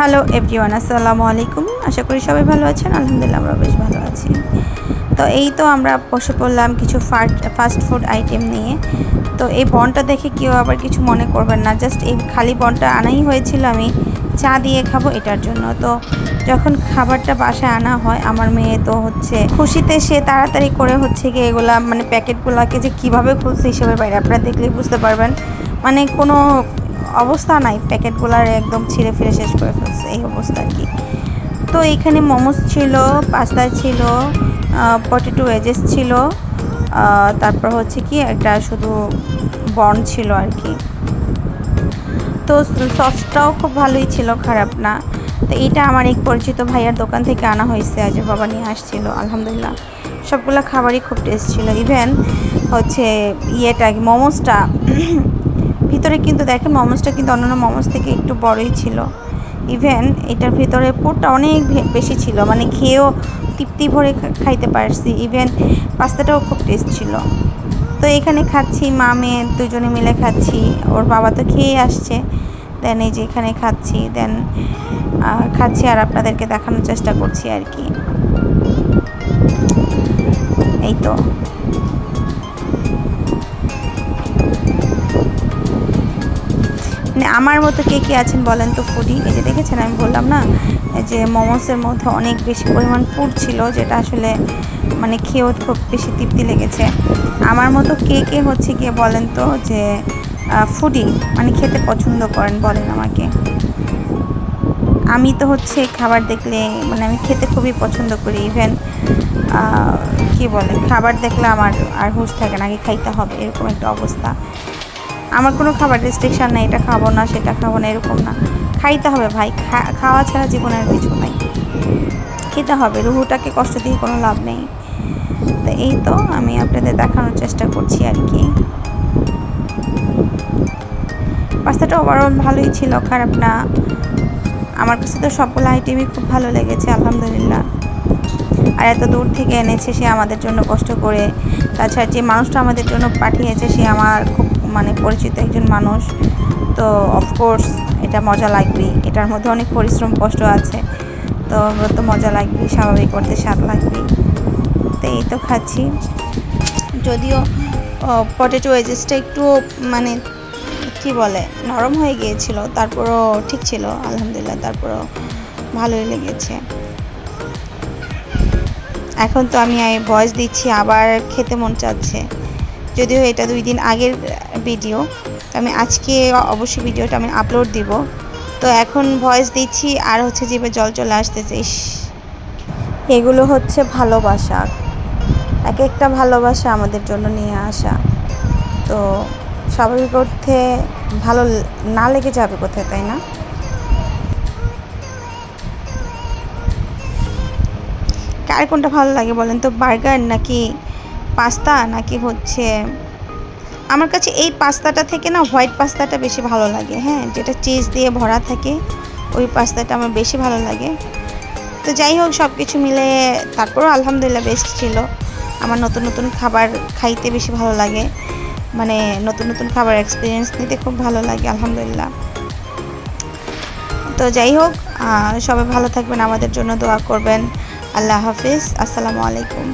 Hello everyone, আসসালামু আলাইকুম। আশা করি সবাই ভালো আছেন। আলহামদুলিল্লাহ আমরা বেশ ভালো আছি। তো এই তো আমরা বসে পড়লাম কিছু ফাস্ট ফুড আইটেম নিয়ে। তো এই বনটা দেখে কেউ আবার কিছু মনে করবেন না, জাস্ট এই খালি বনটা আনাই হয়েছিল আমি চা দিয়ে খাবো এটার জন্য। তো যখন খাবারটা বাসায় আনা হয়, আমার মেয়ে তো হচ্ছে খুশিতে সে তাড়াতাড়ি করে হচ্ছে কি এগুলা মানে প্যাকেটগুলোকে যে কীভাবে খুলছে হিসেবের বাইরে, আপনারা দেখলেই বুঝতে পারবেন। মানে কোনো অবস্থা নাই, প্যাকেটগুলার একদম ছিঁড়ে ফিরে শেষ করে ফেলছে, এই অবস্থা আর কি। তো এখানে মোমোস ছিল, পাস্তা ছিল, পটেটো ওয়েজেস ছিল, তারপর হচ্ছে কি একটা শুধু বর্ন ছিল আর কি। তো সসটাও খুব ভালোই ছিল, খারাপ না। তো এইটা আমার এক পরিচিত ভাইয়ার দোকান থেকে আনা হয়েছে, আজ বাবা নিয়ে আসছিল। আলহামদুলিল্লাহ সবগুলো খাবারই খুব টেস্ট ছিল। ইভেন হচ্ছে ইয়েটা মোমোসটা ভিতরে কিন্তু দেখেন, মোমোসটা কিন্তু অন্যান্য মোমোস থেকে একটু বড়ই ছিল। ইভেন এটার ভিতরে পুরটা অনেক বেশি ছিল, মানে খেয়েও তৃপ্তি ভরে খাইতে পারছি। ইভেন পাস্তাটাও খুব টেস্ট ছিল। তো এখানে খাচ্ছি, মা মেয়ে দুজনে মিলে খাচ্ছি। ওর বাবা তো খেয়ে আসছে, দেন এই যে এখানে খাচ্ছি, দেন খাচ্ছি আর আপনাদেরকে দেখানোর চেষ্টা করছি আর কি। এই তো মানে আমার মতো কে কে আছেন বলেন তো ফুডি? এই যে দেখেছেন, আমি বললাম না যে মোমোসের মধ্যে অনেক বেশি পরিমাণ ফুড ছিল, যেটা আসলে মানে খেয়েও খুব বেশি তৃপ্তি লেগেছে। আমার মতো কে কে হচ্ছে গিয়ে বলেন তো যে ফুডি মানে খেতে পছন্দ করেন বলেন আমাকে। আমি তো হচ্ছে খাবার দেখলে মানে আমি খেতে খুবই পছন্দ করি। ইভেন কি বলে, খাবার দেখলে আমার আর হুঁশ থাকে না, আগে খাইতে হবে, এরকম একটা অবস্থা। আমার কোনো খাবার রেস্ট্রিকশান নেই, এটা খাবো না সেটা খাবো না এরকম না, খাইতে হবে ভাই। খাওয়া ছাড়া জীবনের কিছু নাই, খেতে হবে। রুহুটাকে কষ্ট দিয়ে কোনো লাভ নেই। তো এই তো আমি আপনাদের দেখানোর চেষ্টা করছি আর কি। পাস্তাটা ওভারঅল ভালোই ছিল, খারাপ না। আমার কাছে তো সবগুলো আইটেমই খুব ভালো লেগেছে আলহামদুলিল্লাহ। আর এত দূর থেকে এনেছে সে আমাদের জন্য কষ্ট করে। তাছাড়া যে মানুষটা আমাদের জন্য পাঠিয়েছে সে আমার খুব মানে পরিচিত একজন মানুষ। তো অফকোর্স এটা মজা লাগবেই, এটার মধ্যে অনেক পরিশ্রম কষ্ট আছে। তো আমরা তো মজা লাগবেই, স্বাভাবিক করতে স্বাদ লাগবেই। তো এই তো খাচ্ছি। যদিও পটেটো ওয়েজেসটা একটু মানে কী বলে নরম হয়ে গিয়েছিল, তারপরও ঠিক ছিল আলহামদুলিল্লাহ, তারপরও ভালোই লেগেছে। এখন তো আমি ভয়েস দিচ্ছি, আবার খেতে মন চাচ্ছে। যদিও এটা 2 দিন আগের ভিডিও, তো আমি আজকে অবশ্যই ভিডিওটা আমি আপলোড দিব। তো এখন ভয়েস দিচ্ছি আর হচ্ছে জিভে জল চলে আসতেছে। এগুলো হচ্ছে ভালোবাসা, এক একটা ভালোবাসা আমাদের জন্য নিয়ে আসা। তো স্বাভাবিক অর্থে ভালো না লেগে যাবে কোথায়, তাই না? কার কোনটা ভালো লাগে বলেন তো, বার্গার নাকি পাস্তা নাকি হচ্ছে? আমার কাছে এই পাস্তাটা থেকে না হোয়াইট পাস্তাটা বেশি ভালো লাগে। হ্যাঁ, যেটা চিজ দিয়ে ভরা থাকে ওই পাস্তাটা আমার বেশি ভালো লাগে। তো যাই হোক, সব কিছু মিলে তারপরও আলহামদুলিল্লাহ বেস্ট ছিল। আমার নতুন নতুন খাবার খাইতে বেশি ভালো লাগে, মানে নতুন নতুন খাবার এক্সপিরিয়েন্স নিতে খুব ভালো লাগে আলহামদুলিল্লাহ। তো যাই হোক, সবাই ভালো থাকবেন, আমাদের জন্য দোয়া করবেন। আল্লাহ হাফিজ, আসসালামু আলাইকুম।